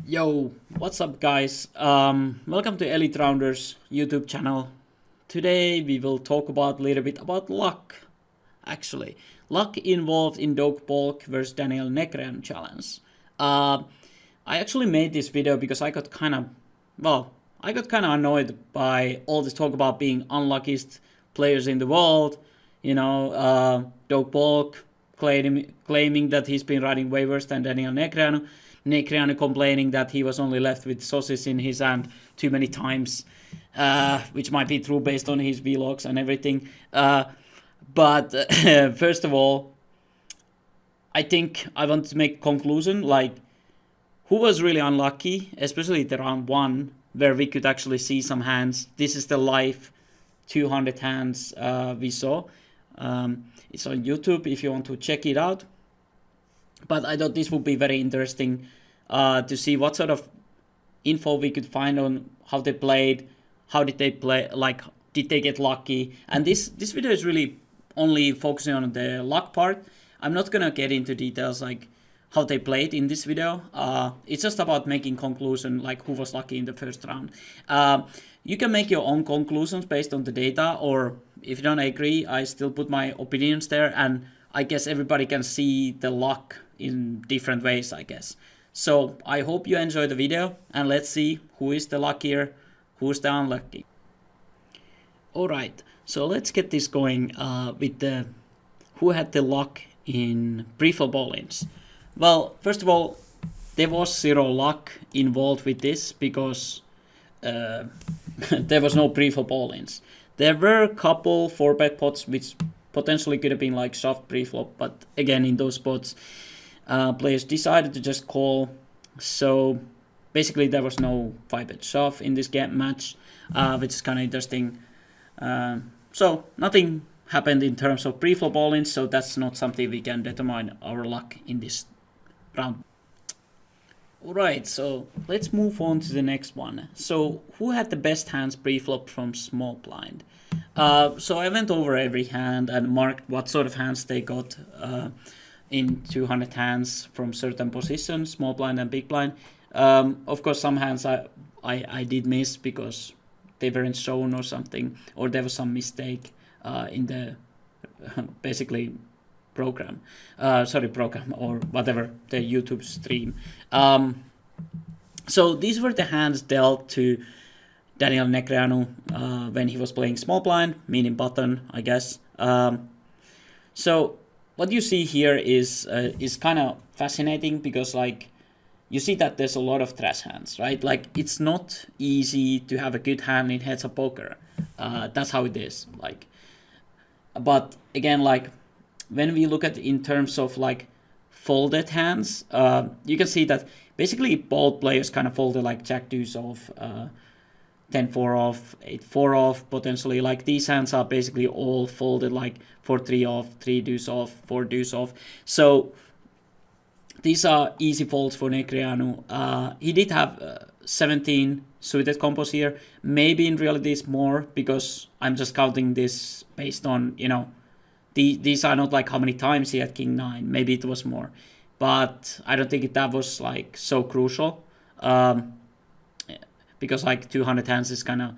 Yo, what's up guys? Welcome to Elite Rounders YouTube channel. Today we will talk about a little bit about luck. Actually, luck involved in BB Polk versus BB Negreanu challenge. I actually made this video because I got kind of annoyed by all this talk about being unluckiest players in the world. BB Polk claiming that he's been riding way worse than BB Negreanu. Negreanu complaining that he was only left with sausage in his hand too many times, which might be true based on his vlogs and everything. But first of all, I think I want to make a conclusion, like, who was really unlucky, especially the round 1, where we could actually see some hands. This is the live 200 hands we saw. It's on YouTube if you want to check it out. But I thought this would be very interesting to see what sort of info we could find on how they played, how did they play, like, did they get lucky. And this video is really only focusing on the luck part. I'm not gonna get into details like how they played in this video. It's just about making conclusion, like who was lucky in the first round. You can make your own conclusions based on the data, or if you don't agree, I still put my opinions there, and I guess everybody can see the luck in different ways, I guess. So I hope you enjoy the video, and let's see who is the luckier, who's the unlucky. Alright, so let's get this going with the who had the luck in pre-flop ball-ins. Well, first of all, there was zero luck involved with this because there was no pre-flop ball-ins. There were a couple 4-bet pots which potentially could have been like soft pre-flop, but again, in those spots, players decided to just call. So basically, there was no 5-bet shove in this game match, which is kind of interesting. So nothing happened in terms of pre-flop ball-ins, so that's not something we can determine our luck in this round. Alright, so let's move on to the next one. So who had the best hands pre-flop from small blind? So I went over every hand and marked what sort of hands they got in 200 hands from certain positions, small blind and big blind. Of course, some hands I did miss because they weren't shown or something, or there was some mistake in the basically program or whatever, the YouTube stream. So these were the hands dealt to BB Negreanu when he was playing small blind, meaning button, I guess. So what you see here is kind of fascinating because, like, you see that there's a lot of trash hands, right? Like, it's not easy to have a good hand in heads-up poker. That's how it is. Like, but again, like, when we look at in terms of like folded hands, you can see that basically both players kind of folded like Jack deuce off, 10-4 off, 8-4 off, potentially. Like, these hands are basically all folded like 4-3 off, 3 deuce off, 4 deuce off. So these are easy folds for Negreanu. He did have 17 suited combos here. Maybe in reality it's more because I'm just counting this based on, you know, these are not like how many times he had king 9. Maybe it was more, but I don't think that was like so crucial. Because like 200 hands is kind of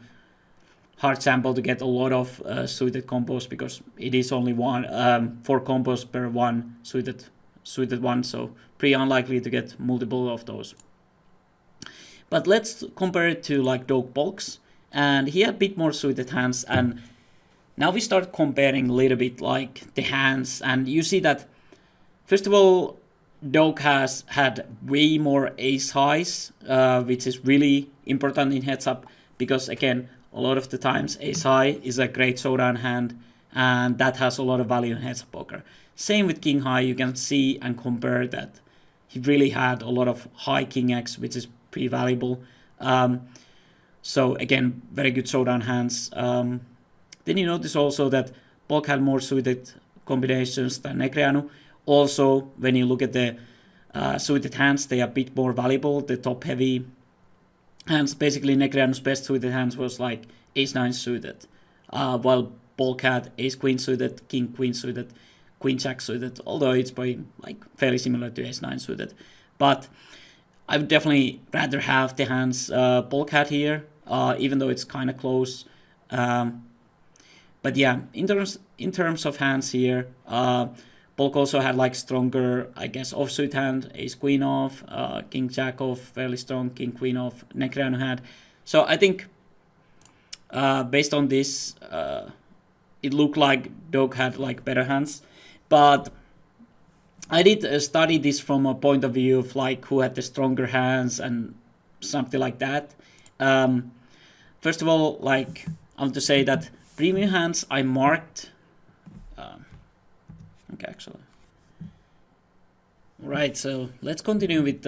hard sample to get a lot of suited combos, because it is only 4 combos per one suited one, so pretty unlikely to get multiple of those. But let's compare it to like BB Polk's, and he had a bit more suited hands, and now we start comparing a little bit like the hands, and you see that first of all, BB has had way more ace highs, which is really important in heads up, because again, a lot of the times ace high is a great showdown hand, and that has a lot of value in heads up poker. Same with king high, you can see and compare that he really had a lot of high king x, which is pretty valuable. So again, very good showdown hands. Then you notice also that Polk had more suited combinations than Negreanu. Also, when you look at the suited hands, they are a bit more valuable. The top heavy hands, basically Negreanu's best suited hands was like ace-9 suited, while Polk had ace-queen suited, king-queen suited, queen-jack suited, although it's probably like fairly similar to ace-9 suited. But I would definitely rather have the hands Polk had here, even though it's kind of close. But yeah, in terms of hands here, Polk also had like stronger, I guess, offsuit hand, ace queen off, king jack off, fairly strong, king queen off, Negreanu had. So I think based on this, it looked like Doug had like better hands, but I did study this from a point of view of like who had the stronger hands and something like that. First of all, like I want to say that premium hands I marked. Okay, actually. Right, so let's continue with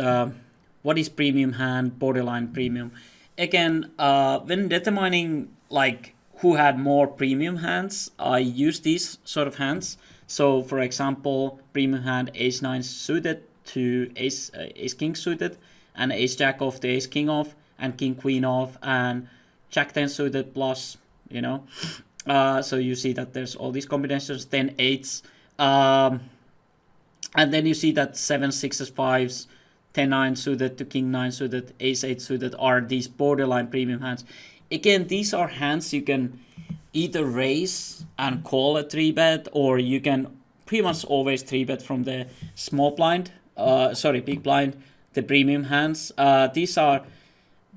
what is premium hand, borderline premium. Again, when determining like who had more premium hands, I use these sort of hands. So, for example, premium hand ace 9 suited to ace king suited, and ace jack off to ace king off, and king queen off, and jack 10 suited plus, you know. So you see that there's all these combinations, 10 eights, and then you see that 7 6s 5s, 10 9 suited to king 9 suited, ace 8 suited are these borderline premium hands. Again, these are hands you can either raise and call a 3-bet, or you can pretty much always 3-bet from the small blind, big blind, the premium hands. These are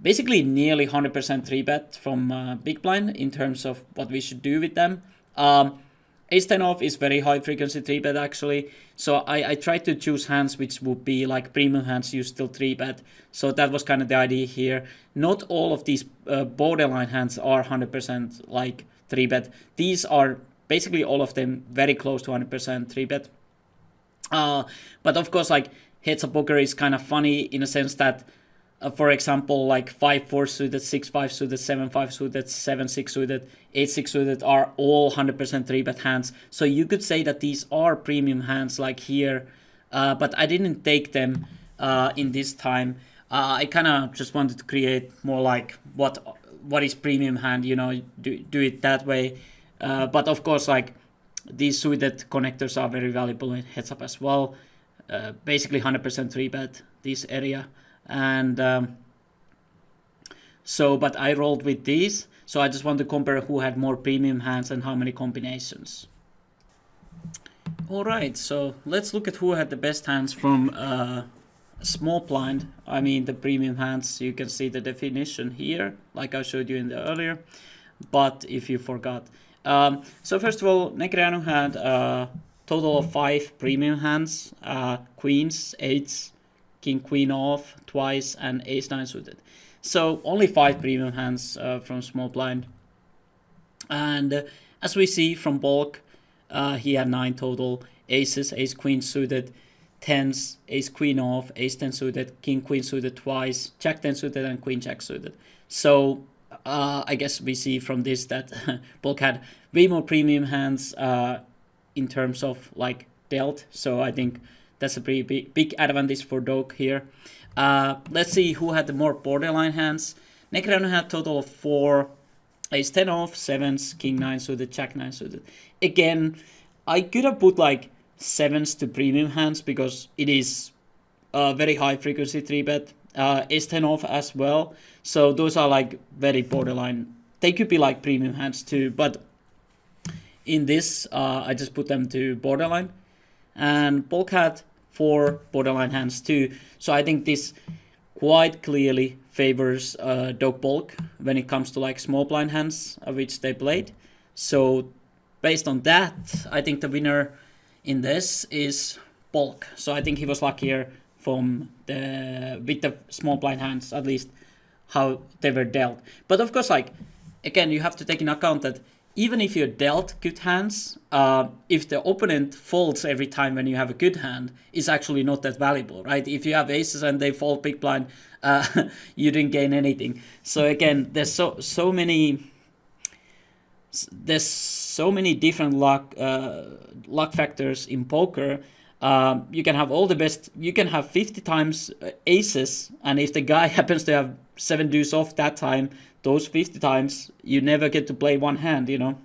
basically nearly 100% 3-bet from big blind in terms of what we should do with them. Ace 10 off is very high frequency 3-bet actually, so I tried to choose hands which would be like premium hands you still 3-bet, so that was kind of the idea here. Not all of these borderline hands are 100% like 3-bet. These are basically all of them very close to 100% 3-bet. But of course, like heads up poker is kind of funny in a sense that for example, like 5-4 suited, 6-5 suited, 7-5 suited, 7-6 suited, 8-6 suited are all 100% 3-bet hands. So you could say that these are premium hands like here, but I didn't take them in this time. I kind of just wanted to create more like what is premium hand, you know, do it that way. But of course, like these suited connectors are very valuable in heads up as well. Basically 100% 3-bet this area. And but I rolled with these, so I just want to compare who had more premium hands and how many combinations. Alright, so let's look at who had the best hands from small blind. I mean the premium hands, you can see the definition here, like I showed you in the earlier, but if you forgot. So first of all, Negreanu had a total of 5 premium hands, queens, eights, king queen off twice, and ace 9 suited. So only 5 premium hands from small blind. And as we see from Polk, he had 9 total aces, ace queen suited, 10s, ace queen off, ace 10 suited, king queen suited twice, jack 10 suited, and queen jack suited. So I guess we see from this that Polk had way more premium hands in terms of like dealt. So I think that's a pretty big advantage for Doug here. Let's see who had the more borderline hands. Negreanu had a total of 4 ace 10 off, 7s, king 9 suited, jack 9 suited. Again, I could have put like 7s to premium hands because it is a very high frequency 3-bet. Ace 10 off as well. So those are like very borderline. They could be like premium hands too, but in this, I just put them to borderline. And Polk had 4 borderline hands too. So I think this quite clearly favors Doug Polk when it comes to like small blind hands which they played. So based on that, I think the winner in this is Polk. So I think he was luckier with the small blind hands, at least how they were dealt. But of course, like again, you have to take in account that even if you're dealt good hands, if the opponent folds every time when you have a good hand, it's actually not that valuable, right? If you have aces and they fold big blind, you didn't gain anything. So again, there's so many different luck factors in poker. You can have all the best. You can have 50 times aces, and if the guy happens to have 7 deuce off that time, those 50 times you never get to play one hand, you know.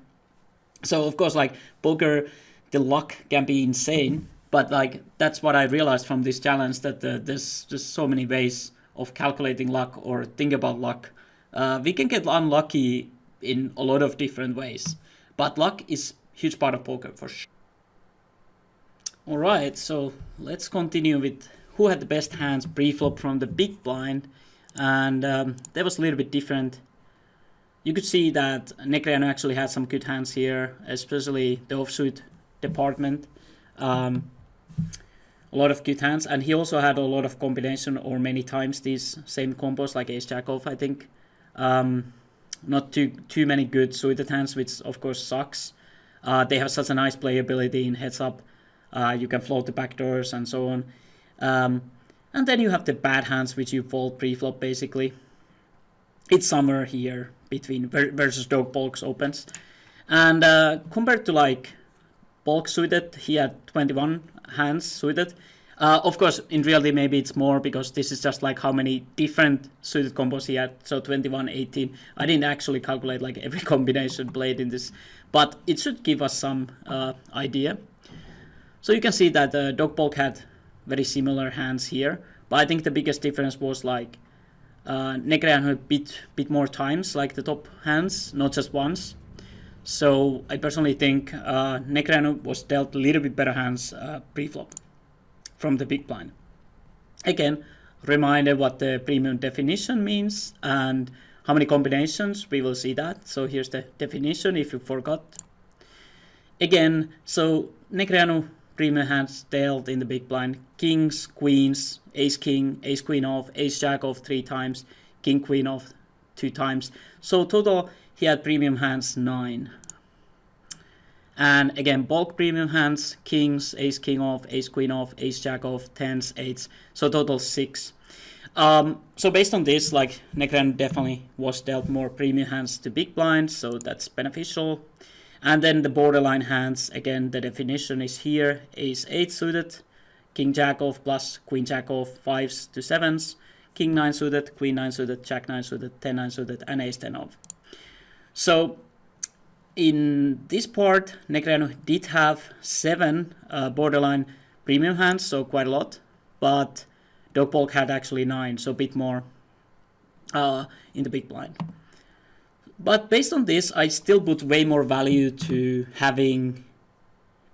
So of course, like poker, the luck can be insane, But like that's what I realized from this challenge, that there's just so many ways of calculating luck or think about luck. We can get unlucky in a lot of different ways, but luck is a huge part of poker for sure. Alright, so let's continue with who had the best hands pre-flop from the big blind, and that was a little bit different. You could see that Negreanu actually had some good hands here, especially the offsuit department. A lot of good hands, and he also had a lot of combination or many times these same combos like ace jack off, I think. Not too many good suited hands, which of course sucks. They have such a nice playability in heads up. You can float the backdoors and so on. And then you have the bad hands which you fold pre-flop basically. It's somewhere here between versus Dog Polk's opens. And compared to like Polk suited, he had 21 hands suited. Of course, in reality, maybe it's more because this is just like how many different suited combos he had. So 21, 18. I didn't actually calculate like every combination played in this, but it should give us some idea. So you can see that Dog Polk had very similar hands here, but I think the biggest difference was like Negreanu a bit more times, like the top hands, not just once. So I personally think Negreanu was dealt a little bit better hands pre-flop from the big blind. Again, reminder what the premium definition means and how many combinations, we will see that. So here's the definition if you forgot. Again, so Negreanu premium hands dealt in the big blind: kings, queens, ace king, ace queen off, ace jack off 3 times, king queen off 2 times. So total he had premium hands 9. And again, bulk premium hands: kings, ace king off, ace queen off, ace jack off, 10s, 8s. So total 6. So based on this, like Negreanu definitely was dealt more premium hands to big blind, so that's beneficial. And then the borderline hands, again, the definition is here: ace 8 suited, king jack off plus queen jack off 5s to 7s, king 9 suited, queen 9 suited, jack 9 suited, 10 9 suited, and ace 10 off. So in this part, Negreanu did have 7 borderline premium hands, so quite a lot, but Dog Polk had actually 9, so a bit more in the big blind. But based on this, I still put way more value to having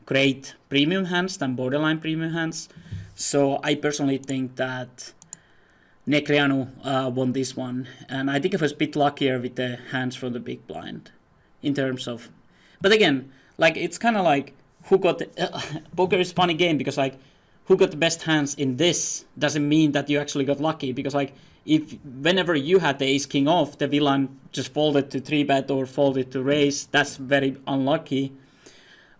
great premium hands than borderline premium hands. So I personally think that Negreanu won this one. And I think it was a bit luckier with the hands from the big blind in terms of... But again, like it's kind of like who got the... poker is a funny game because like who got the best hands in this doesn't mean that you actually got lucky, because like if whenever you had the ace king off, the villain just folded to 3-bet or folded to raise, that's very unlucky.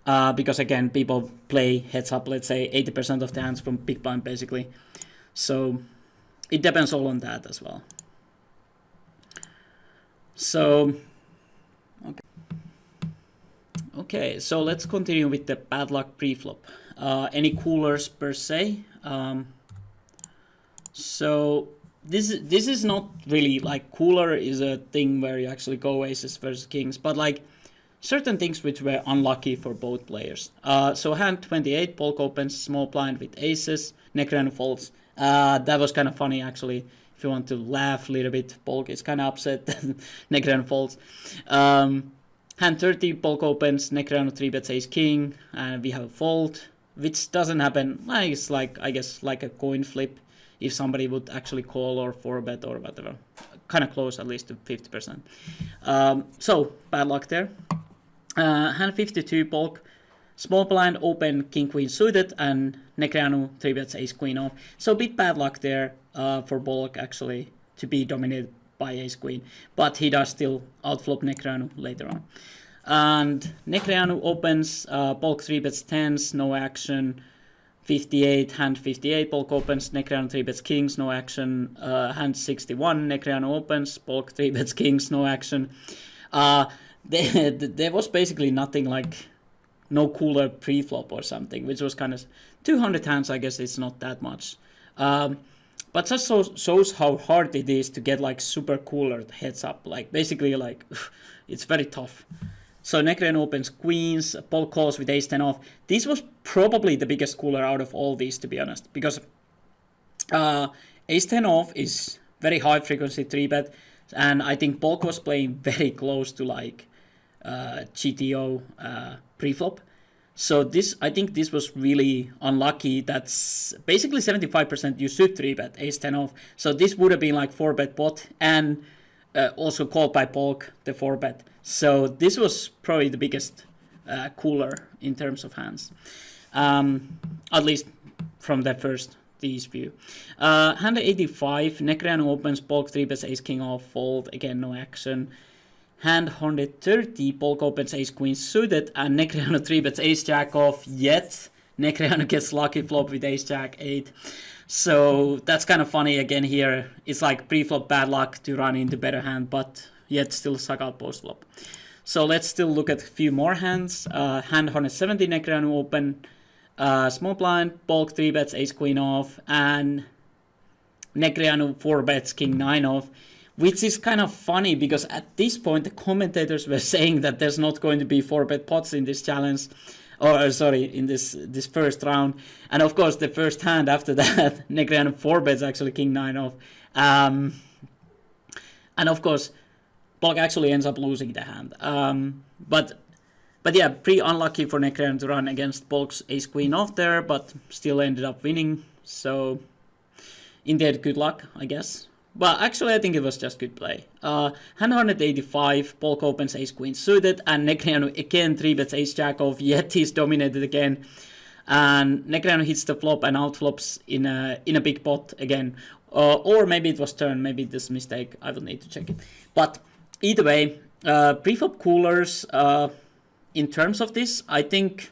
Because again, people play heads up, let's say 80% of the hands from big blind basically. So it depends all on that as well. So okay, so let's continue with the bad luck pre-flop. Any coolers per se? So this is not really like cooler is a thing where you actually go aces versus kings, but like certain things which were unlucky for both players. So hand 28, Polk opens small blind with aces, Negreanu folds. That was kind of funny actually. If you want to laugh a little bit, Polk is kind of upset that Negreanu folds. Hand 30, Polk opens, Negreanu 3-bets ace king, and we have a fold, which doesn't happen. It's like, I guess, like a coin flip if somebody would actually call or 4-bet or whatever. Kind of close at least to 50%. So, bad luck there. Hand 52, Polk, small blind open, king queen suited, and Negreanu 3-bets ace queen off. So, a bit bad luck there for Polk actually to be dominated by ace queen, but he does still outflop Negreanu later on. And Negreanu opens, Polk 3-bets 10s, no action, 58, hand 58, Polk opens, Negreanu 3-bets kings, no action, hand 61, Negreanu opens, Polk 3-bets kings, no action. There was basically nothing like, no cooler pre-flop or something, which was kind of, 200 hands, I guess it's not that much. But just shows how hard it is to get like super cooler heads up. Like basically like it's very tough. So Negreanu opens queens, Polk calls with ace-10 off. This was probably the biggest cooler out of all these, to be honest, because ace-10 off is very high frequency 3-bet, and I think Polk was playing very close to like GTO preflop. So this, I think this was really unlucky. That's basically 75% you should 3-bet ace-10 off. So this would have been like 4-bet pot, and also called by Polk, the 4-bet. So this was probably the biggest cooler in terms of hands, at least from the first these few. Hand 85, Negreanu opens, Polk 3-bets ace-king off, fold, again no action. Hand 130, Polk opens ace-queen suited, and Negreanu 3-bets ace-jack off, yet Negreanu gets lucky flop with ace-jack 8. So that's kind of funny again here. It's like pre-flop bad luck to run into better hand, but yet still suck out post-flop. So let's still look at a few more hands. Hand 170, Negreanu open, small blind, Polk 3-bets ace-queen off, and Negreanu 4-bets king-9 off, which is kind of funny because at this point the commentators were saying that there's not going to be 4-bet pots in this challenge, or sorry, in this first round. And of course the first hand after that, Negreanu 4-bets actually king-9 off. And of course Polk actually ends up losing the hand. But yeah, pretty unlucky for Negreanu to run against Polk's ace-queen off there, but still ended up winning. So in the end, good luck, I guess. Well, actually, I think it was just good play. Hand 185, Polk opens ace-queen suited, and Negreanu again 3-bets ace-jack off, yet he's dominated again. And Negreanu hits the flop and outflops in a big pot again. Or maybe it was turn, maybe this mistake, I will need to check it. But either way, preflop coolers, in terms of this, I think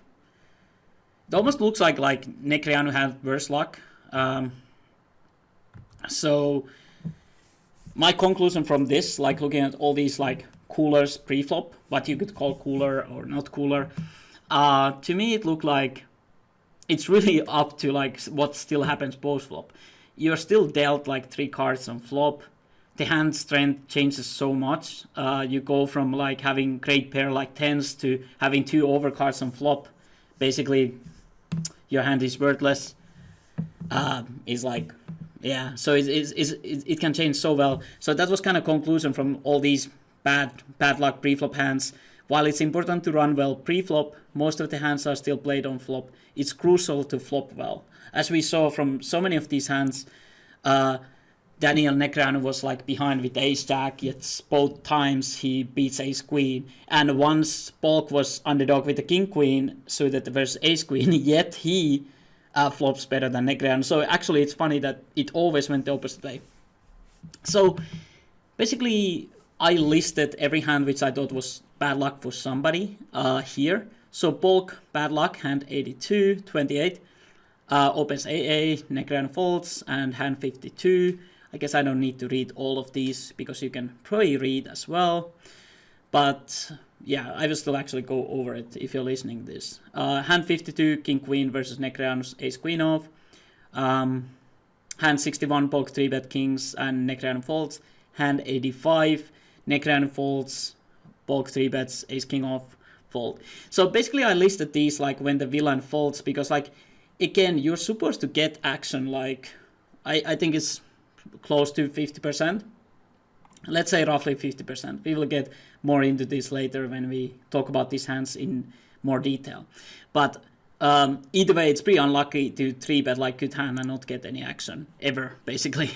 it almost looks like Negreanu had worse luck. So my conclusion from this, like looking at all these like coolers pre-flop, what you could call cooler or not cooler, to me it looked like it's really up to like what still happens post-flop. You're still dealt like 3 cards on flop. The hand strength changes so much. You go from like having great pair like 10s to having 2 overcards on flop. Basically, your hand is worthless. Is like, yeah. So it can change so well. So that was kind of conclusion from all these bad luck pre-flop hands. While it's important to run well pre-flop, most of the hands are still played on flop. It's crucial to flop well. As we saw from so many of these hands, Daniel Negreanu was like behind with ace-jack, yet both times he beats ace-queen. And once Polk was underdog with the king-queen suited versus ace-queen, yet he flops better than Negreanu. So actually it's funny that it always went the opposite way. So basically I listed every hand which I thought was bad luck for somebody here. So Polk, bad luck, hand 82, 28. Opens AA, Negreanu folds, and hand 52. I guess I don't need to read all of these because you can probably read as well. But yeah, I will still actually go over it if you're listening to this. Hand 52, King Queen versus Negreanu's Ace Queen off. Hand 61, Polk 3-bet kings and Negreanu folds. Hand 85, Negreanu folds, Polk 3-bets, Ace King off, fold. So basically I listed these like when the villain folds because like again you're supposed to get action like I think it's close to 50%. Let's say roughly 50%. We will get more into this later when we talk about these hands in more detail. But either way, it's pretty unlucky to 3-bet like good hand and not get any action ever, basically.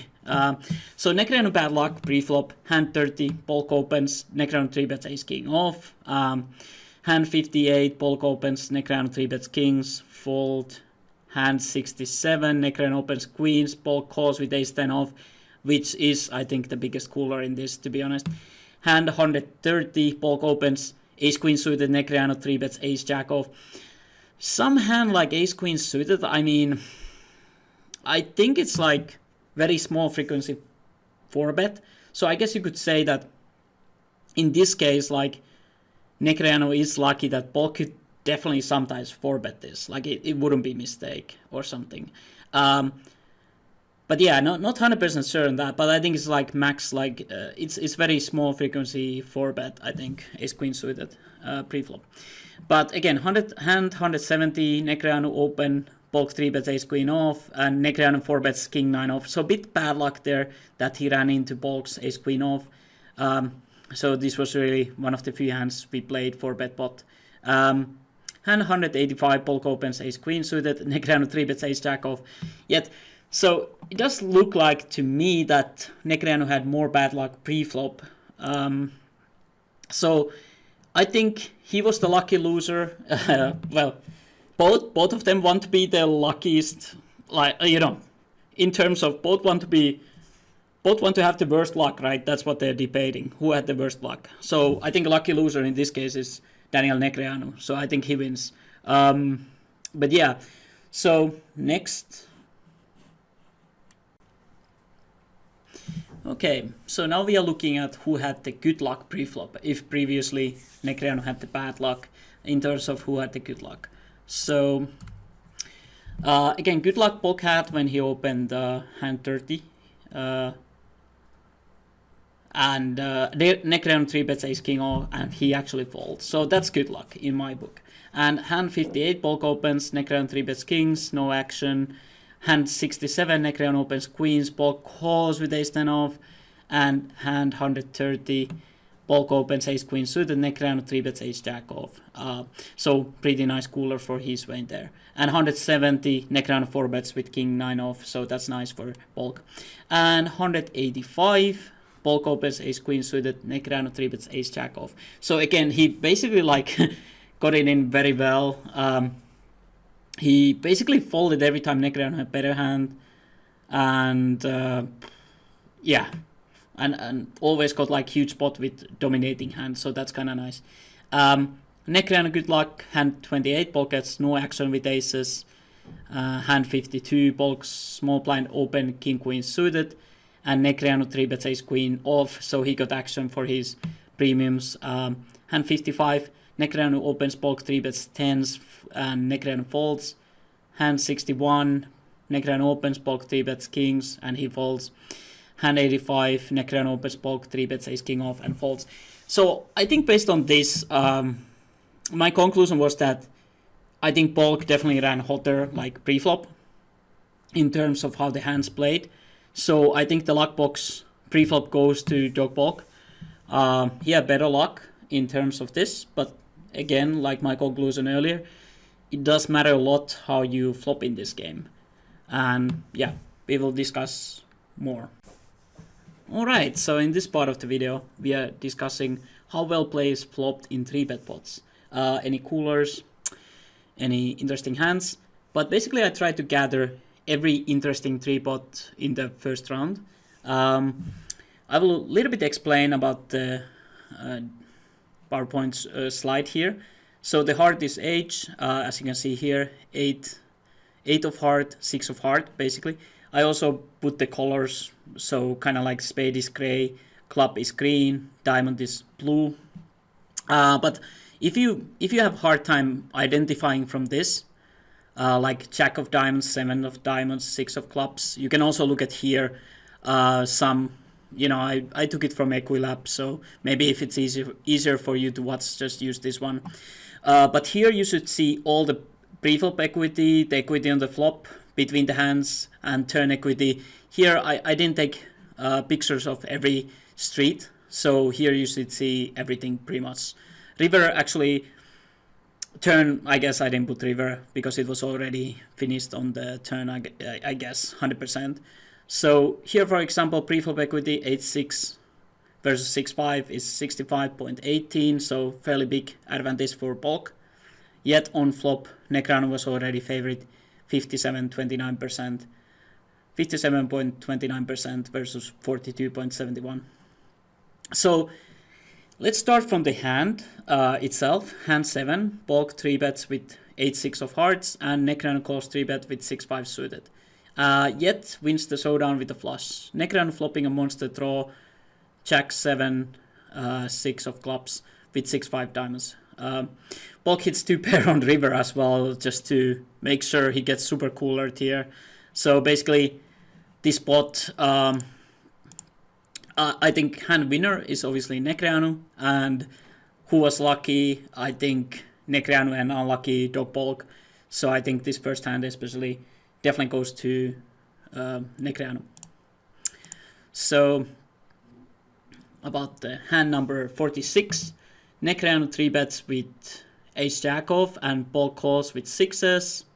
So Negreanu bad luck, pre-flop, hand 30, Polk opens, Negreanu 3-bets ace king off. Hand 58, Polk opens, Negreanu 3-bets kings, fold. Hand 67, Negreanu opens queens, Polk calls with ace 10 off, which is, I think, the biggest cooler in this, to be honest. Hand 130, Polk opens, ace queen suited, Negreanu 3-bets ace jack off. Some hand like ace queen suited, I mean, I think it's like very small frequency 4-bet. So I guess you could say that in this case, like Negreanu is lucky that Polk could definitely sometimes 4-bet this. Like it wouldn't be a mistake or something. But yeah, not 100% sure on that. But I think it's like max, like it's very small frequency 4-bet. I think ace queen suited pre-flop. But again, hand 170, Negreanu open, Polk 3-bets ace queen off, and Negreanu 4-bets king 9 off. So a bit bad luck there that he ran into Polk's ace queen off. So this was really one of the few hands we played for bet pot. Hand 185, Polk opens ace queen suited, Negreanu 3-bets ace jack off. Yet, so it does look like to me that Negreanu had more bad luck pre-flop. So I think he was the lucky loser. Well, both of them want to be the luckiest, like in terms of both want to have the worst luck, right? That's what they're debating. Who had the worst luck? So I think a lucky loser in this case is Daniel Negreanu. So I think he wins. But yeah, so next. Okay, so now we are looking at who had the good luck pre-flop, if previously Negreanu had the bad luck, in terms of who had the good luck. So, again, good luck Polk had when he opened hand 30. And Negreanu 3-bets ace king off, and he actually folds. So that's good luck in my book. And hand 58, Polk opens, Negreanu 3-bets kings, no action. Hand 67, Negreanu opens queens, Polk calls with ace 10 off, and hand 130, Polk opens ace queen suited, Negreanu 3-bets ace jack off. So pretty nice cooler for his way there. And 170, Negreanu 4-bets with king 9 off, so that's nice for Polk. And 185, Polk opens ace queen suited, Negreanu 3-bets ace jack off. So again, he basically like got it in very well. He basically folded every time Negreanu had better hand, and yeah, and always got like huge spot with dominating hand, so that's kind of nice. Negreanu good luck, hand 28, Polk gets no action with aces. Hand 52, Polk's small blind open, king queen suited, and Negreanu 3-bets ace queen off, so he got action for his premiums. Hand 55, Negreanu opens, Polk 3-bets tens, and Negreanu folds. Hand 61, Negreanu opens, Polk 3-bets kings, and he folds. Hand 85, Negreanu opens, Polk 3-bets ace king off, and folds. So I think based on this, my conclusion was that I think Polk definitely ran hotter like pre-flop in terms of how the hands played. So I think the luck box pre-flop goes to Dog Polk. He had better luck in terms of this, but again, like my conclusion earlier, it does matter a lot how you flop in this game. And yeah, we will discuss more. Alright, so in this part of the video, we are discussing how well players flopped in 3-bet pots. Any coolers, any interesting hands. But basically I tried to gather every interesting 3-pot in the first round. I will a little bit explain about the PowerPoint slide here. So the heart is H, as you can see here, 8 of heart, 6 of heart, basically. I also put the colors, so kind of like spade is gray, club is green, diamond is blue. But if you have hard time identifying from this, like Jack of diamonds, 7 of diamonds, 6 of clubs, you can also look at here some. I took it from Equilab, so maybe if it's easier for you to watch, just use this one. But here you should see all the pre-flop equity, the equity on the flop between the hands, and turn equity. Here I didn't take pictures of every street, so here you should see everything pretty much. River actually, turn, I guess I didn't put river because it was already finished on the turn, I guess, 100%. So here, for example, pre-flop equity 8-6 versus 6-5 is 65.18, so fairly big advantage for Polk. Yet on flop, Negreanu was already favorite, 57.29% versus 42.71. So let's start from the hand itself. Hand 7, Polk 3-bets with 8-6 of hearts, and Negreanu calls 3-bet with 6-5 suited. Yet wins the showdown with a flush. Negreanu flopping a monster draw, Jack 7, 6 of clubs with 6-5 diamonds. Polk hits 2 pair on river as well, just to make sure he gets super cooler here. So basically, this pot. I think hand winner is obviously Negreanu, and who was lucky, I think Negreanu, and unlucky Dog Polk. So I think this first hand especially definitely goes to Negreanu. So about the hand number 46, Negreanu 3-bets with ace jack off and Polk calls with sixes,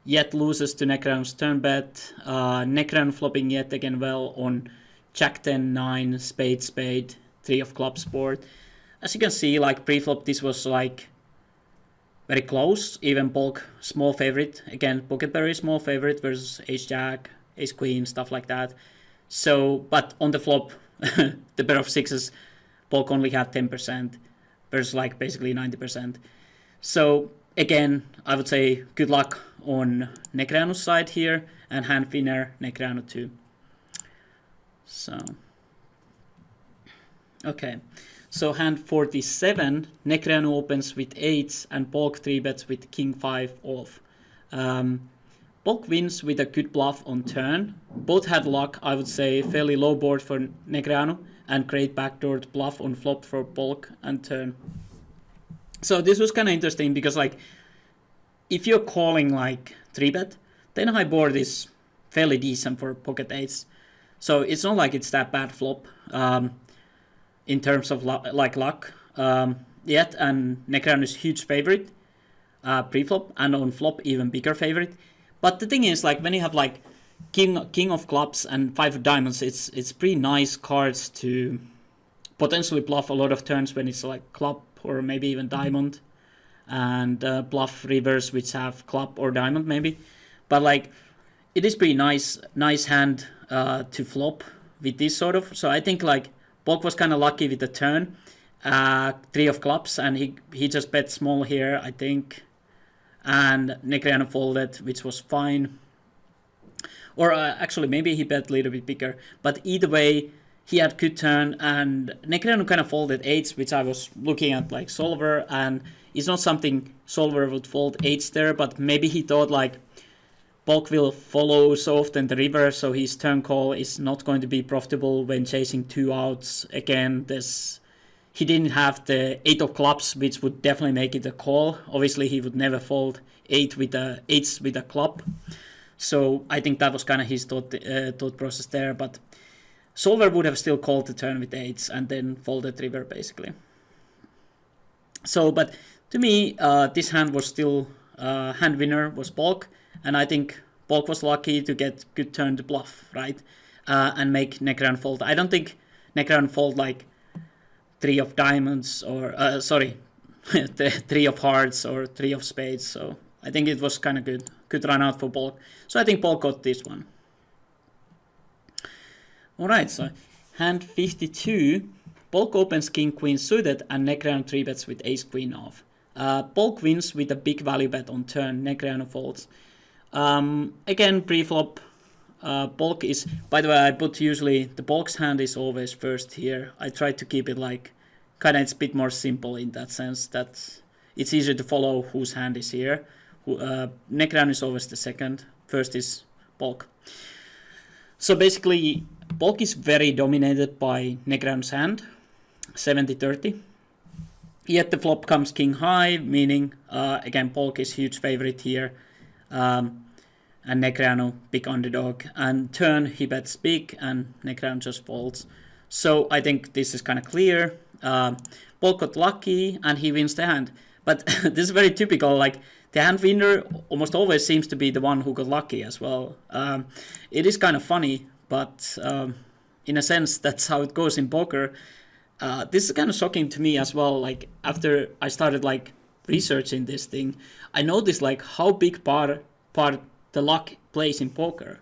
yet loses to Negreanu's turn bet. Negreanu flopping yet again well on jack 10, 9, spade, spade, 3 of clubs board. As you can see, like pre-flop, this was like very close. Even Polk small favorite. Again, Pocketberry small favorite versus ace jack, ace queen, stuff like that. So, but on the flop, the pair of sixes, Polk only had 10% versus like basically 90%. So again, I would say good luck on Negreanu's side here, and hand winner Negreanu too. So, okay. So hand 47, Negreanu opens with 8s and Polk 3-bets with king 5 off. Polk wins with a good bluff on turn. Both had luck, I would say, fairly low board for Negreanu and great backdoor bluff on flop for Polk and turn. So this was kind of interesting because like if you're calling like 3-bet, then high board is fairly decent for pocket 8s. So it's not like it's that bad flop. In terms of luck, yet, and Negreanu is huge favorite pre-flop, and on flop even bigger favorite. But the thing is, like when you have like king of clubs and 5 of diamonds, it's pretty nice cards to potentially bluff a lot of turns when it's like club or maybe even diamond, and bluff rivers which have club or diamond maybe. But like it is pretty nice hand to flop with this sort of. So I think like Polk was kind of lucky with the turn, 3 of clubs, and he just bet small here, I think, and Negreanu folded, which was fine. Or actually, maybe he bet a little bit bigger, but either way, he had good turn, and Negreanu kind of folded 8s, which I was looking at like solver, and it's not something solver would fold 8s there, but maybe he thought like Polk will follow so often the river, so his turn call is not going to be profitable when chasing 2 outs. Again, he didn't have the 8 of clubs, which would definitely make it a call. Obviously, he would never fold 8s with a club. So I think that was kind of his thought process there. But solver would have still called the turn with 8s and then folded river basically. So, but to me, this hand was still hand winner was Polk. And I think Polk was lucky to get good turn to bluff, right? And make Negreanu fold. I don't think Negreanu fold like 3 of diamonds or, the 3 of hearts or 3 of spades. So I think it was kind of good. Good run out for Polk. So I think Polk got this one. Alright, so hand 52. Polk opens king queen suited and Negreanu 3-bets with ace queen off. Polk wins with a big value bet on turn. Negreanu folds. Again, pre-flop, Polk is, by the way, I put usually, the Polk's hand is always first here. I try to keep it like, kind of it's a bit more simple in that sense, that it's easier to follow whose hand is here. Negreanu is always the second, first is Polk. So basically, Polk is very dominated by Negreanu's hand, 70-30. Yet the flop comes king high, meaning, again, Polk is huge favorite here. And Negreanu big underdog, and turn he bets big and Negreanu just folds. So I think this is kind of clear. Polk got lucky and he wins the hand, but this is very typical. Like the hand winner almost always seems to be the one who got lucky as well. It is kind of funny, but in a sense that's how it goes in poker. This is kind of shocking to me as well. Like after I started like researching this thing, I noticed like how big part the luck plays in poker.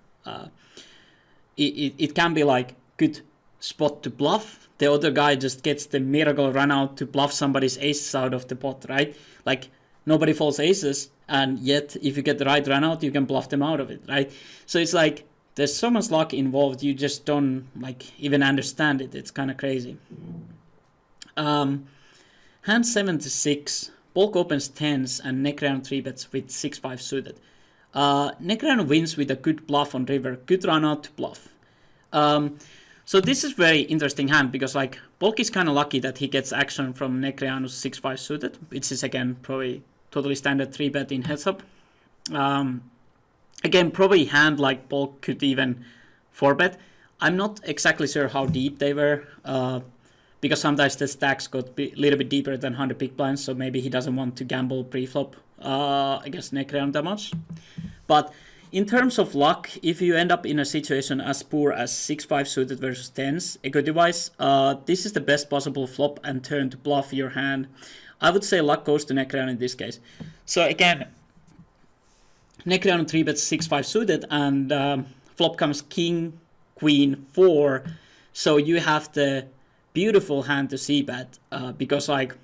It can be like good spot to bluff. The other guy just gets the miracle run out to bluff somebody's aces out of the pot, right? Like nobody folds aces, and yet if you get the right run out, you can bluff them out of it, right? So it's like there's so much luck involved, you just don't like even understand it. It's kind of crazy. Hand 76. Polk opens 10s and Negreanu 3-bets with 6-5 suited. Negreanu wins with a good bluff on river, good run out to bluff. So this is very interesting hand because like Polk is kind of lucky that he gets action from Negreanu's 6-5 suited, which is again probably totally standard 3-bet in heads up. Again, probably hand like Polk could even 4-bet. I'm not exactly sure how deep they were because sometimes the stacks got a little bit deeper than 100 big blinds, so maybe he doesn't want to gamble pre-flop against Negreanu that much. But in terms of luck, if you end up in a situation as poor as 6-5 suited versus 10s, equity-wise, this is the best possible flop and turn to bluff your hand. I would say luck goes to Negreanu in this case. So again, Negreanu 3-bets 6-5 suited and flop comes king, queen, 4. So you have the beautiful hand to c-bet because like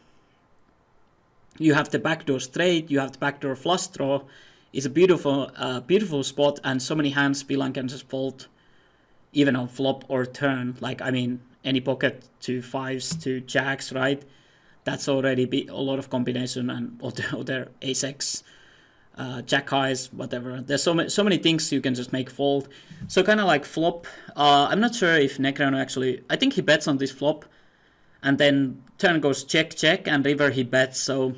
you have the backdoor straight, you have the backdoor flush draw. It's a beautiful spot, and so many hands Villain can just fold even on flop or turn. Like, I mean, any pocket to 5s to jacks, right? That's already a lot of combination, and other ace-x, jack highs, whatever. There's so many things you can just make fold. So kind of like flop. I'm not sure if Negreanu actually. I think he bets on this flop, and then turn goes check check, and river he bets. So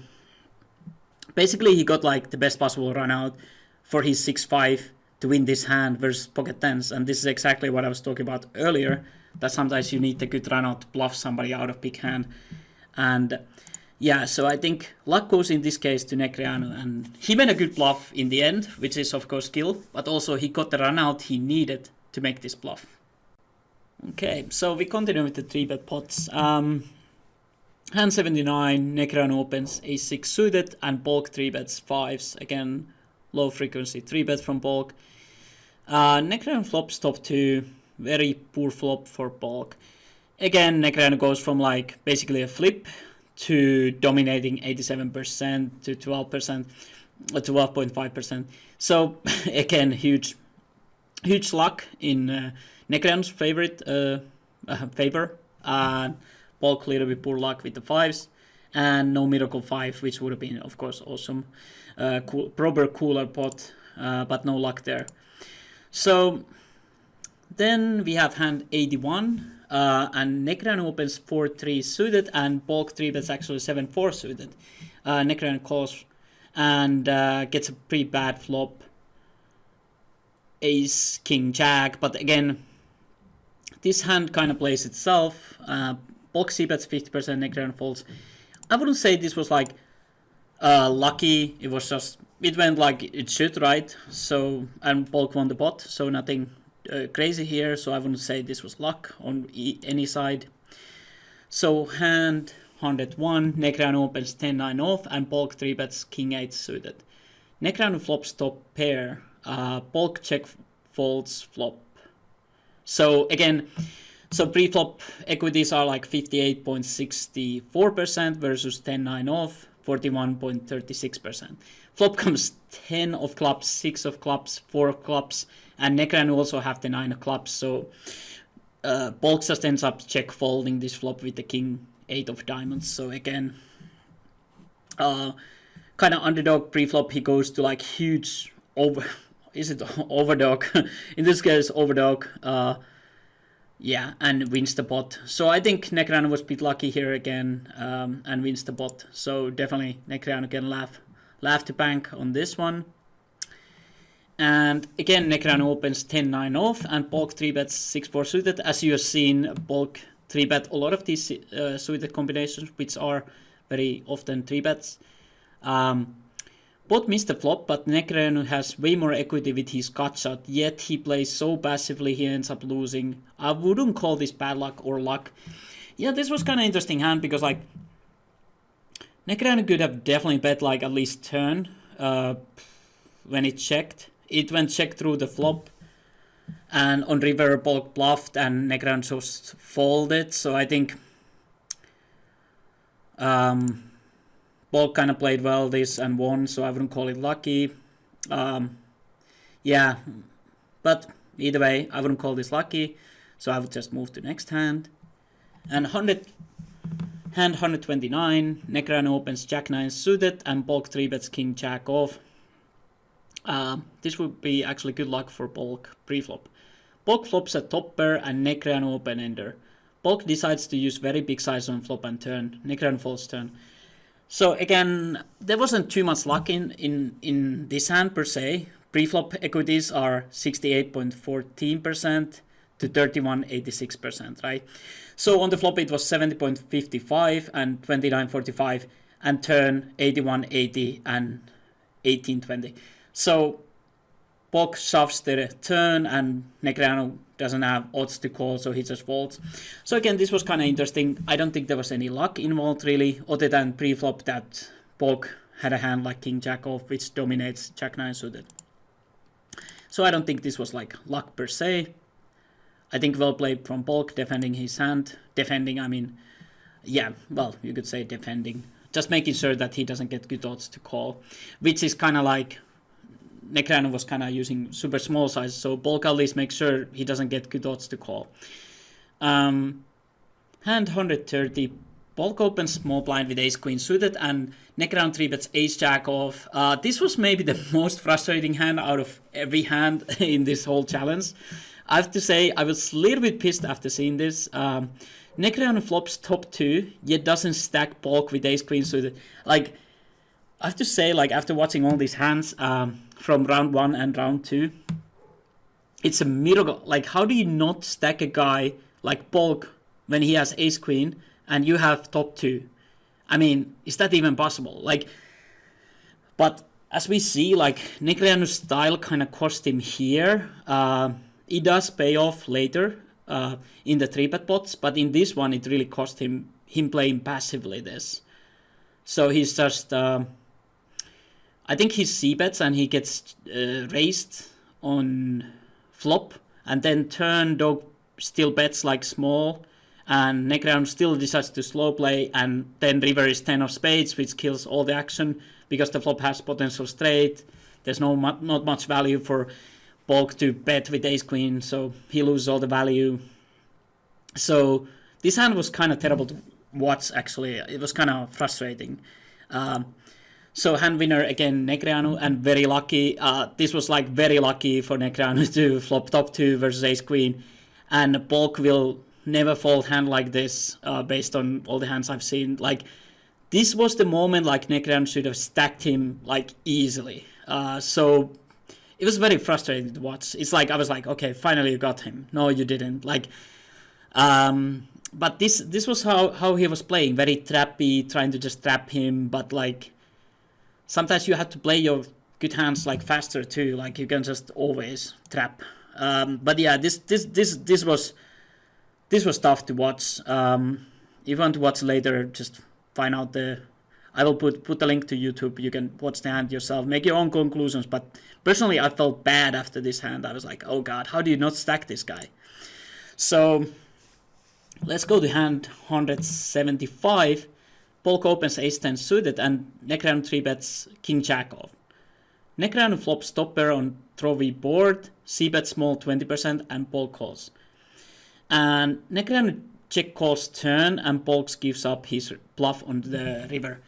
basically, he got like the best possible run out for his 6-5 to win this hand versus pocket 10s. And this is exactly what I was talking about earlier, that sometimes you need a good run out to bluff somebody out of big hand. And yeah, so I think luck goes in this case to Negreanu. And he made a good bluff in the end, which is of course skill, but also he got the run out he needed to make this bluff. Okay, so we continue with the 3-bet pots. Hand 79, Negreanu opens ace-6 suited, and Polk 3-bets 5s. Again, low frequency 3-bet from Polk. Negreanu flops top 2, very poor flop for Polk. Again, Negreanu goes from like basically a flip to dominating 87% to 12%, 12.5%. So again, huge luck in Negreanu's favor. Polk a little bit poor luck with the 5s, and no miracle 5, which would have been of course awesome. Proper cooler pot, but no luck there. So then we have hand 81, and Negreanu opens 4-3 suited, and Polk 3-bets actually 7-4 suited. Negreanu calls and gets a pretty bad flop. Ace, king, jack, but again, this hand kind of plays itself. Polk c-bets 50%, Negreanu folds. I wouldn't say this was like lucky. It was just, it went like it should, right? So, and Polk won the pot, so nothing crazy here. So I wouldn't say this was luck on any side. So hand 101, Negreanu opens 10-9 off, and Polk 3-bets king 8 suited. Negreanu flops top pair. Polk check folds flop. So again, so pre-flop equities are like 58.64% versus 10-9 off, 41.36%. Flop comes 10 of clubs, 6 of clubs, 4 of clubs, and Negreanu also have the 9 of clubs. So Polk just ends up check folding this flop with the king 8 of diamonds. So again, kind of underdog pre-flop. He goes to like huge overdog? In this case, overdog. Yeah, and wins the pot. So I think Negreanu was a bit lucky here again, and wins the pot. So definitely Negreanu can laugh to bank on this one. And again, Negreanu opens 10-9 off, and Polk 3-bets 6-4 suited. As you have seen, Polk 3-bet a lot of these suited combinations, which are very often 3-bets. Both missed the flop, but Negreanu has way more equity with his gut shot, yet he plays so passively he ends up losing. I wouldn't call this bad luck or luck. Yeah, this was kind of interesting hand because like Negreanu could have definitely bet like at least turn when it checked. It went check through the flop, and on river Polk bluffed and Negreanu just folded. So I think Polk kind of played well this and won, so I wouldn't call it lucky. Yeah, but either way, I wouldn't call this lucky, so I would just move to next hand. And hand 129, Negreanu opens jack 9 suited, and Polk 3-bets king jack off. This would be actually good luck for Polk pre-flop. Polk flops a top pair and Negreanu open-ender. Polk decides to use very big size on flop and turn. Negreanu folds turn. So again, there wasn't too much luck in this hand per se. Pre-flop equities are 68.14% to 31.86%, right? So on the flop it was 70.55 and 29.45, and turn 81.80 and 18.20. So Polk shoves the turn and Negreanu doesn't have odds to call, so he just folds. So again, this was kind of interesting. I don't think there was any luck involved really, other than pre-flop that Polk had a hand like King Jack off, which dominates Jack 9 suited. So I don't think this was like luck per se. I think well played from Polk, defending his hand. Defending, I mean, yeah, well, you could say defending. Just making sure that he doesn't get good odds to call, which is kind of like Negreanu was kind of using super small size, so Polk at least makes sure he doesn't get good odds to call. Hand 130, Polk opens small blind with ace queen suited, and Negreanu 3-bets ace jack off. This was maybe the most frustrating hand out of every hand in this whole challenge. I have to say, I was a little bit pissed after seeing this. Negreanu flops top 2, yet doesn't stack Polk with ace queen suited. Like, I have to say, like, after watching all these hands from round 1 and round 2, it's a miracle. Like, how do you not stack a guy like Polk when he has ace queen and you have top 2? I mean, is that even possible? Like, but as we see, like, Negreanu's style kind of cost him here. It does pay off later in the 3-bet pots, but in this one, it really cost him playing passively this. So he's just... I think he c-bets and he gets raised on flop, and then turn dog still bets like small, and Negreanu still decides to slow play, and then river is 10 of spades, which kills all the action because the flop has potential straight. There's not much value for Polk to bet with ace queen, so he loses all the value. So this hand was kind of terrible to watch actually. It was kind of frustrating. So hand winner again Negreanu, and very lucky. This was like very lucky for Negreanu to flop top 2 versus ace queen, and Polk will never fold hand like this based on all the hands I've seen. Like, this was the moment like Negreanu should have stacked him like easily. So it was very frustrating to watch. It's like I was like, okay, finally you got him. No, you didn't. Like, but this was how he was playing, very trappy, trying to just trap him, but like. Sometimes you have to play your good hands like faster too. Like you can just always trap. But yeah, this was tough to watch. If you want to watch later, just find out I will put the link to YouTube. You can watch the hand yourself, make your own conclusions. But personally, I felt bad after this hand. I was like, oh god, how do you not stack this guy? So let's go to hand 175. Polk opens ace-10 suited, and Negreanu 3-bets King Jack off. Negreanu flops top pair on throw-v board, c-bet small 20%, and Polk calls. And Negreanu check calls turn, and Polk gives up his bluff on the river.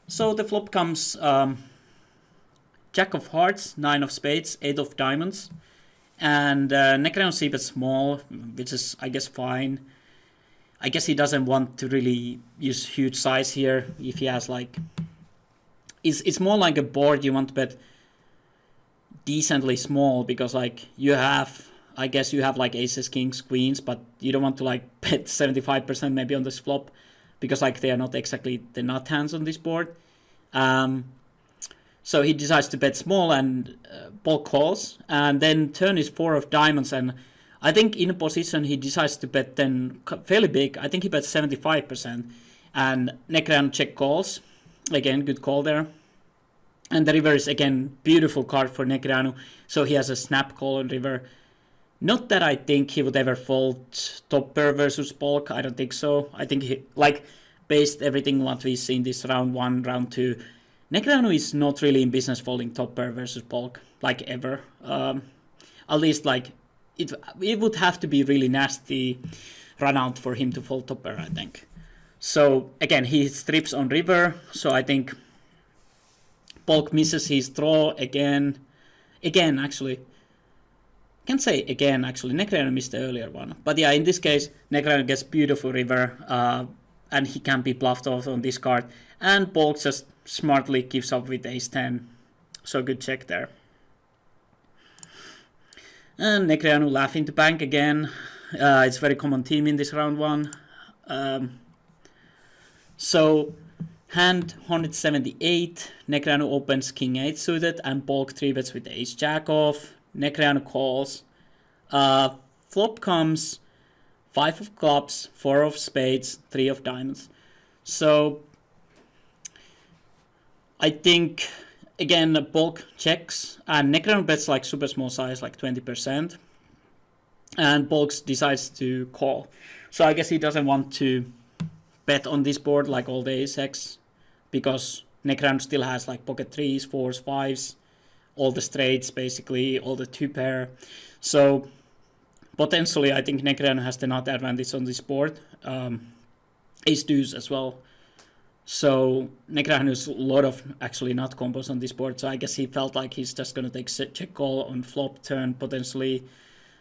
So the flop comes Jack of hearts, 9 of spades, 8 of diamonds, and Negreanu c-bet small, which is, I guess, fine. I guess he doesn't want to really use huge size here. If he has like, it's more like a board you want to bet decently small, because like you have, I guess you have like aces, kings, queens, but you don't want to like bet 75% maybe on this flop, because like they are not exactly the nut hands on this board. So he decides to bet small, and Polk calls, and then turn is 4 of diamonds, and I think in a position he decides to bet then fairly big. I think he bets 75%, and Negreanu check calls. Again, good call there. And the river is again beautiful card for Negreanu, so he has a snap call on river. Not that I think he would ever fold top pair versus Polk. I don't think so. I think he, like, based everything what we see in this round 1, round 2, Negreanu is not really in business folding top pair versus Polk, like ever. At least like. It would have to be really nasty run out for him to fold top pair, I think. So again, he strips on river, so I think Polk misses his draw again. Again, actually, can't say again, actually, Negreanu missed the earlier one. But yeah, in this case, Negreanu gets beautiful river, and he can be bluffed off on this card. And Polk just smartly gives up with ace 10. So good check there. And Negreanu laughing to bank again. It's very common theme in this round one. So hand 178, Negreanu opens king 8 suited and Polk 3-bets with ace jack off. Negreanu calls. Flop comes 5 of clubs, 4 of spades, 3 of diamonds. So I think again Polk checks and Negreanu bets like super small size, like 20%. And Polk decides to call. So I guess he doesn't want to bet on this board like all the ace-x, because Negreanu still has like pocket 3s, 4s, 5s, all the straights basically, all the 2-pair. So potentially I think Negreanu has the nut advantage on this board. Ace-deuce as well. So Negreanu has a lot of actually nut combos on this board, so I guess he felt like he's just going to take check call on flop turn potentially,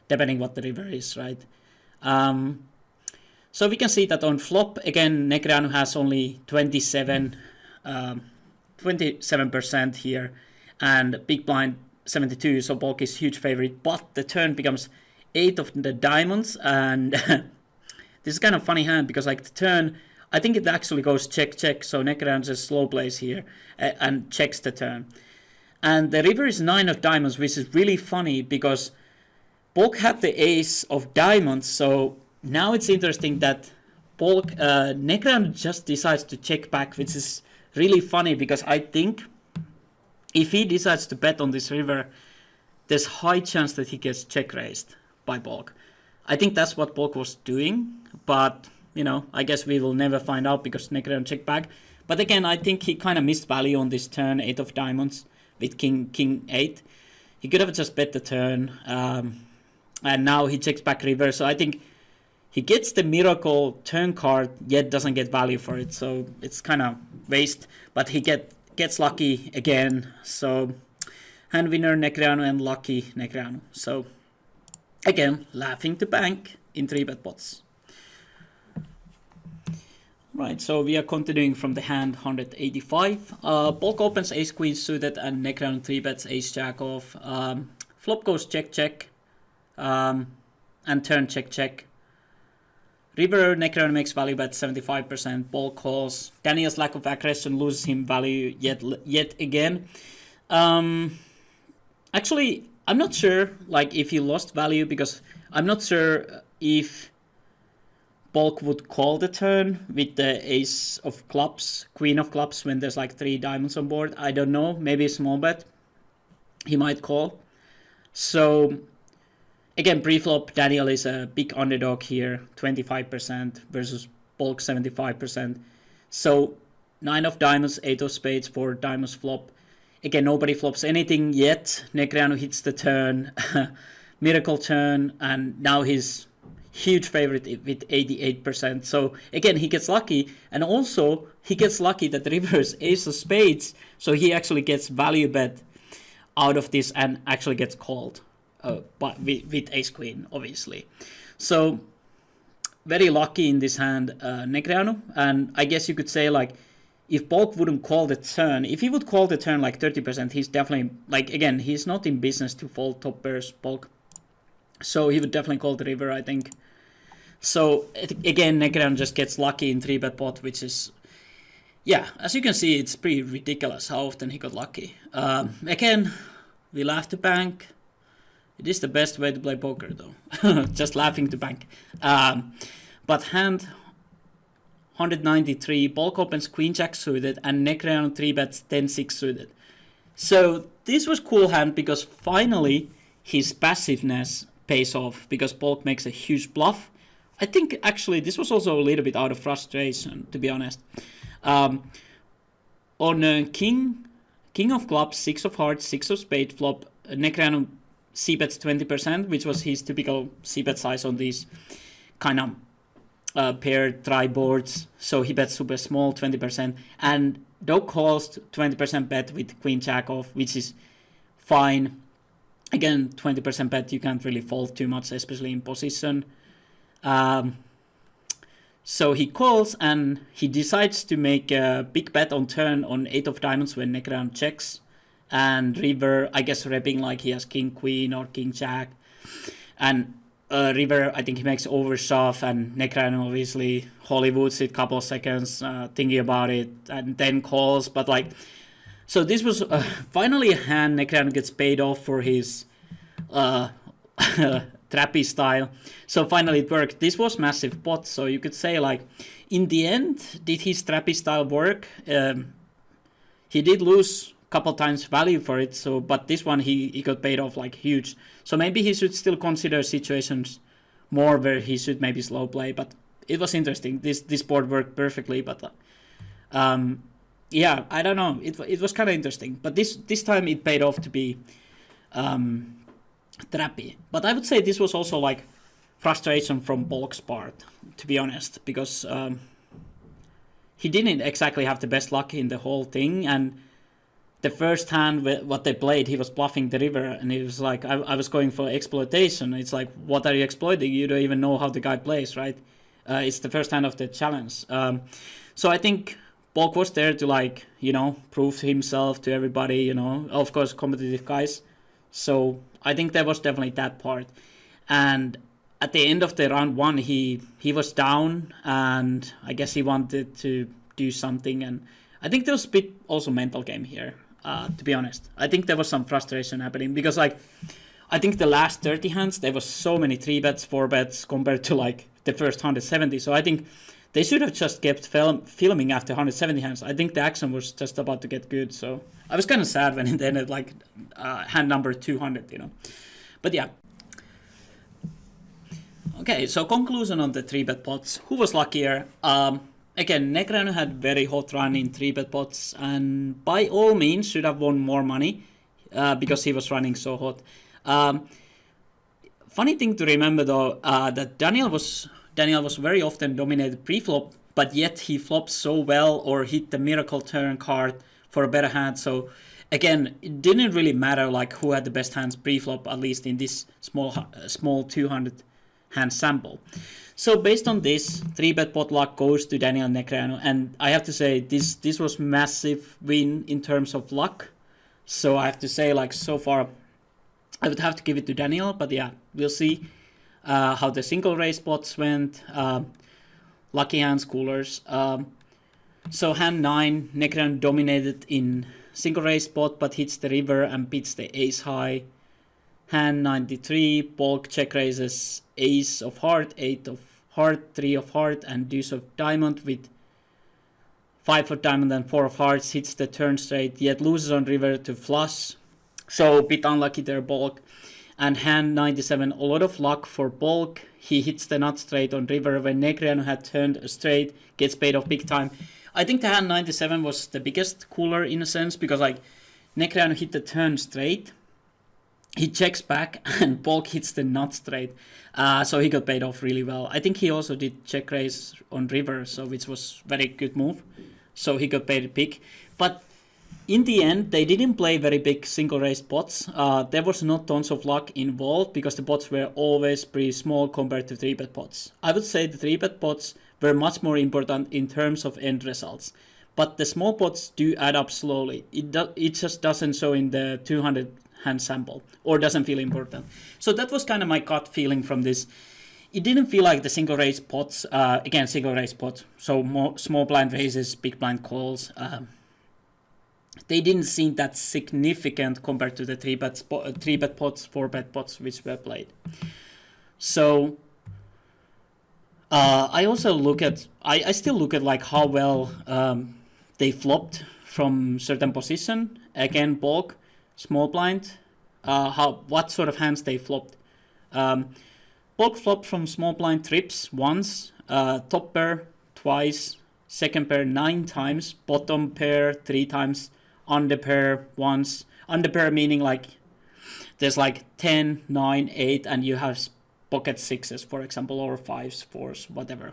depending what the river is, right? So we can see that on flop, again, Negreanu has only 27% here, and big blind 72, so Polk is huge favorite, but the turn becomes 8 of the diamonds, and this is kind of funny hand, because like the turn, I think it actually goes check, check, so Negreanu just slow plays here, and checks the turn. And the river is 9 of diamonds, which is really funny, because Polk had the ace of diamonds, so now it's interesting that Negreanu just decides to check back, which is really funny, because I think if he decides to bet on this river, there's high chance that he gets check raised by Polk. I think that's what Polk was doing, but you know, I guess we will never find out because Negreanu check back. But again, I think he kind of missed value on this turn, 8 of diamonds with king 8. He could have just bet the turn, and now he checks back river. So I think he gets the miracle turn card, yet doesn't get value for it. So it's kind of waste, but he gets lucky again. So hand winner Negreanu and lucky Negreanu. So again, laughing to bank in 3-bet pots. Right, so we are continuing from the hand 185. Polk opens ace queen suited and Negreanu 3-bets ace jack off. Flop goes check check, and turn check check. River, Negreanu makes value bet 75%. Polk calls. Daniel's lack of aggression loses him value yet again. Actually, I'm not sure like if he lost value, because I'm not sure if Polk would call the turn with the ace of clubs, queen of clubs, when there's like 3 diamonds on board. I don't know, maybe a small bet he might call. So again, pre-flop, Daniel is a big underdog here, 25% versus Polk 75%. So 9 of diamonds, 8 of spades, 4 diamonds flop. Again, nobody flops anything yet. Negreanu hits the turn, miracle turn, and now he's huge favorite with 88%. So again, he gets lucky, and also he gets lucky that the river is ace of spades, so he actually gets value bet out of this and actually gets called, but with ace queen, obviously. So very lucky in this hand, Negreanu, and I guess you could say like if Polk wouldn't call the turn, if he would call the turn like 30%, he's definitely like, again, he's not in business to fold top pairs, Polk. So he would definitely call the river, I think. So again, Negreanu just gets lucky in 3-bet pot, which is, yeah, as you can see, it's pretty ridiculous how often he got lucky. Again, we laugh to bank. It is the best way to play poker, though. Just laughing to bank. But hand 193, Polk opens queen jack suited, and Negreanu 3-bets 10-6 suited. So this was cool hand because finally his passiveness pays off, because Polk makes a huge bluff. I think actually this was also a little bit out of frustration, to be honest. On king of clubs, 6 of hearts, 6 of spade flop, Negreanu c-bets 20%, which was his typical c-bet size on these kind of paired try boards. So he bets super small, 20%, and Doug calls 20% bet with queen jack off, which is fine. Again, 20% bet, you can't really fold too much, especially in position. So he calls and he decides to make a big bet on turn on 8 of diamonds when Negreanu checks. And river, I guess, repping like he has king queen or king jack. And river, I think he makes overshove, and Negreanu obviously Hollywoods it couple of seconds, thinking about it, and then calls. But like, so this was finally a hand Negreanu gets paid off for his trappy style. So finally it worked. This was massive pot, so you could say like, in the end, did his trappy style work? He did lose couple times value for it, so but this one he got paid off like huge. So maybe he should still consider situations more where he should maybe slow play. But it was interesting. This board worked perfectly, but yeah, I don't know. It was kind of interesting, but this time it paid off to be trappy. But I would say this was also like frustration from Polk's part, to be honest, because he didn't exactly have the best luck in the whole thing. And the first hand, what they played, he was bluffing the river, and he was like, I was going for exploitation. It's like, what are you exploiting? You don't even know how the guy plays, right? It's the first hand of the challenge. So I think Polk was there to, like, you know, prove himself to everybody, you know, of course, competitive guys. So I think there was definitely that part. And at the end of the round one, he was down, and I guess he wanted to do something. And I think there was a bit also mental game here. To be honest, I think there was some frustration happening because, like, I think the last 30 hands there was so many 3 bets, 4 bets compared to like the first 170. So I think they should have just kept filming after 170 hands. I think the action was just about to get good. So I was kind of sad when it ended like hand number 200, you know. But yeah. Okay, so conclusion on the 3-bet pots. Who was luckier? Again, Negreanu had very hot run in 3-bet pots, and by all means should have won more money because he was running so hot. Funny thing to remember though, that Daniel was very often dominated pre-flop, but yet he flopped so well or hit the miracle turn card for a better hand. So again, it didn't really matter like who had the best hands pre-flop, at least in this small 200 hand sample. So based on this, 3-bet pot luck goes to Daniel Negreanu, and I have to say this was massive win in terms of luck. So I have to say, like, so far I would have to give it to Daniel, but yeah, we'll see how the single race pots went. Lucky hands, coolers. So hand 9, Negreanu dominated in single race pot, but hits the river and beats the ace high. Hand 93, Polk check raises ace of heart, 8 of heart, 3 of heart, and deuce of diamond with 5 of diamond and 4 of hearts. Hits the turn straight, yet loses on river to flush. So a bit unlucky there, Polk. And hand 97, a lot of luck for Polk. He hits the nut straight on river when Negreanu had turned straight, gets paid off big time. I think the hand 97 was the biggest cooler in a sense, because like Negreanu hit the turn straight. He checks back and Polk hits the nut straight, so he got paid off really well. I think he also did check raise on river, so which was very good move. So he got paid big. But in the end, they didn't play very big single race pots. There was not tons of luck involved because the pots were always pretty small compared to 3-bet pots. I would say the 3-bet pots were much more important in terms of end results. But the small pots do add up slowly. It just doesn't show in the 200 hand sample or doesn't feel important. So that was kind of my gut feeling from this. It didn't feel like the single race pots, again single race pot, so more small blind raises, big blind calls, they didn't seem that significant compared to the 3-bet pots, 4-bet pots which were played. So I also look at, I still look at like how well they flopped from certain position. Again, Polk, small blind, what sort of hands they flopped. Polk flopped from small blind trips once, top pair twice, second pair 9 times, bottom pair 3 times, under pair once. Under pair meaning like there's like 10, 9, 8, and you have pocket 6s, for example, or 5s, 4s, whatever.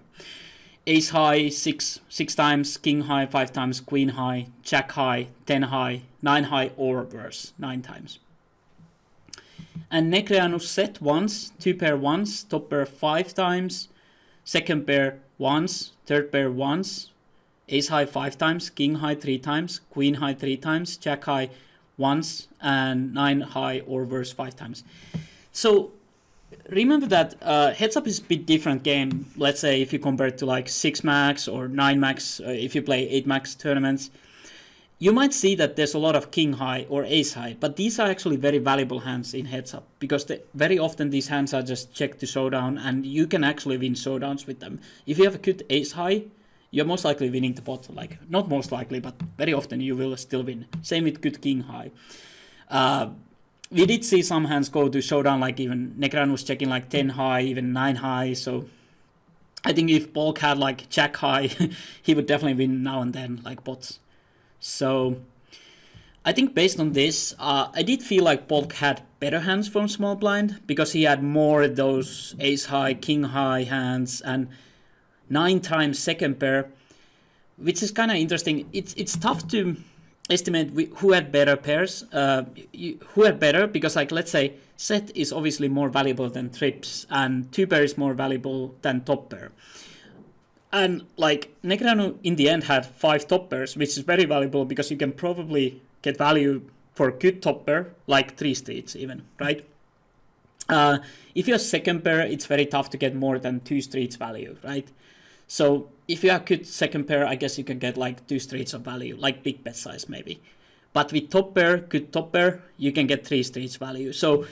Ace high 6 times, king high 5 times, queen high, jack high 10 high, 9 high, or worse 9 times. And Negreanu set once, 2 pair once, top pair 5 times, second pair once, third pair once, ace high 5 times, king high 3 times, queen high 3 times, jack high once, and 9 high or worse 5 times. So remember that heads up is a bit different game. Let's say if you compare it to like 6 max or 9 max, if you play 8 max tournaments, you might see that there's a lot of king high or ace high, but these are actually very valuable hands in heads up because very often these hands are just checked to showdown and you can actually win showdowns with them. If you have a good ace high, you're most likely winning the pot. Like, not most likely, but very often you will still win. Same with good king high. We did see some hands go to showdown, like even Negreanu was checking like 10 high, even 9 high. So I think if Polk had like jack high, he would definitely win now and then, like pots. So I think based on this, I did feel like Polk had better hands from small blind because he had more of those ace high, king high hands and 9 times second pair, which is kind of interesting. It's tough to estimate who had better pairs, who had better, because like let's say set is obviously more valuable than trips and 2 pair is more valuable than top pair. And like Negreanu in the end had 5 top pairs, which is very valuable because you can probably get value for good top pair, like 3 streets even, right? If you're second pair, it's very tough to get more than 2 streets value, right? So if you have good second pair, I guess you can get like 2 streets of value, like big bet size maybe. But with top pair, good top pair, you can get 3 streets value. So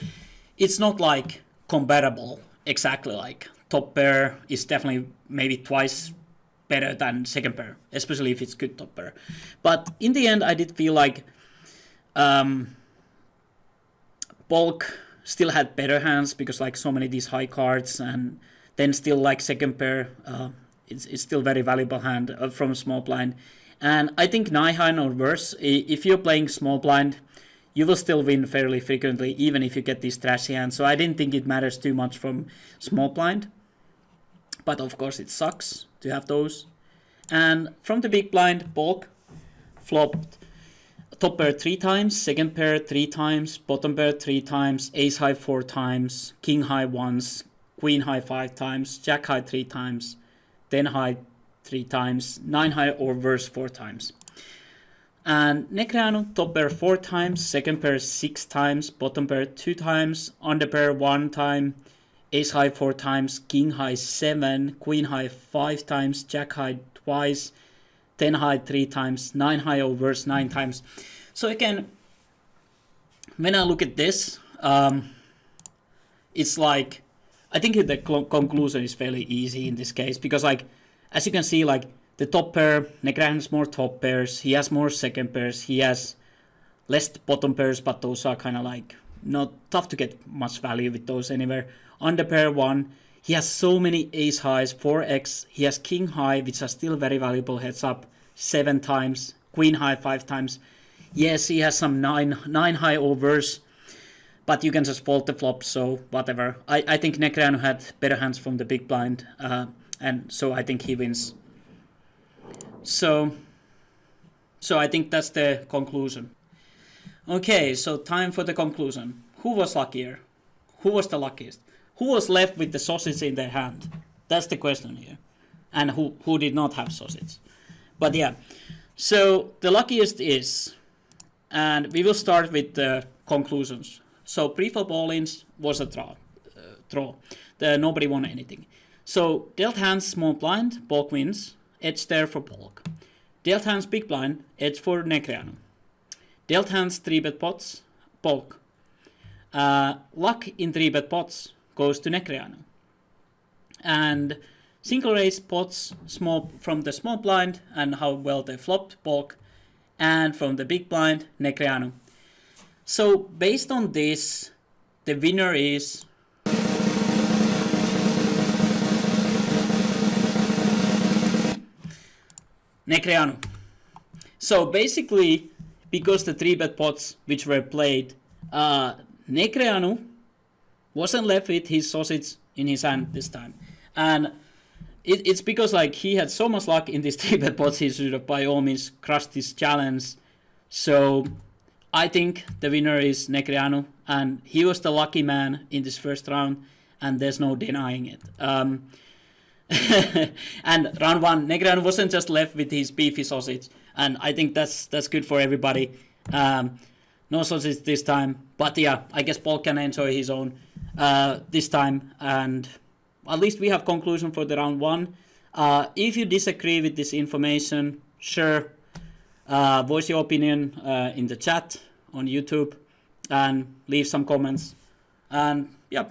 it's not like comparable exactly. Like top pair is definitely maybe twice better than second pair, especially if it's good top pair. But in the end, I did feel like Polk still had better hands because like so many of these high cards, and then still like second pair, it's still very valuable hand from small blind. And I think 9 high or worse, if you're playing small blind, you will still win fairly frequently, even if you get these trashy hands. So I didn't think it matters too much from small blind. But of course it sucks to have those. And from the big blind, Polk flopped top pair 3 times, second pair 3 times, bottom pair 3 times, ace high 4 times, king high once, queen high 5 times, jack high 3 times, 10 high 3 times, 9 high or worse 4 times. And Negreanu top pair 4 times, second pair 6 times, bottom pair 2 times, under pair 1 time, ace high 4 times, king high 7, queen high 5 times, jack high twice, 10 high 3 times, 9 high or worse 9 times. So again, when I look at this, it's like, I think the conclusion is fairly easy in this case because like, as you can see, like the top pair, Negreanu has more top pairs, he has more second pairs, he has less bottom pairs, but those are kind of like not tough to get much value with those anywhere. Under pair 1, he has so many ace highs, 4x, he has king high, which are still very valuable heads up, 7 times, queen high 5 times. Yes, he has some 9 high overs, but you can just fold the flop, so whatever. I think Negreanu had better hands from the big blind, and so I think he wins. So I think that's the conclusion. Okay, so time for the conclusion. Who was luckier? Who was the luckiest? Who was left with the sausage in their hand? That's the question here. And who did not have sausage? But yeah, so the luckiest is, and we will start with the conclusions. So pre-flop all-ins was a draw. Nobody won anything. So dealt hands small blind, Polk wins. Edge there for Polk. Dealt hands big blind, edge for Negreanu. Dealt hands 3-bet pots, Polk. Luck in 3-bet pots goes to Negreanu. And single raise pots from the small blind and how well they flopped, Polk. And from the big blind, Negreanu. So based on this, the winner is Negreanu. So basically, because the 3-bet pots which were played, Negreanu wasn't left with his sausage in his hand this time. And it's because like he had so much luck in these 3-bet pots, he should have by all means crushed this challenge. So I think the winner is Negreanu, and he was the lucky man in this first round, and there's no denying it. And round 1, Negreanu wasn't just left with his beefy sausage, and I think that's good for everybody. No sausage this time, but yeah, I guess Polk can enjoy his own this time, and at least we have conclusion for the round 1. If you disagree with this information, sure, voice your opinion in the chat on YouTube and leave some comments. And yeah,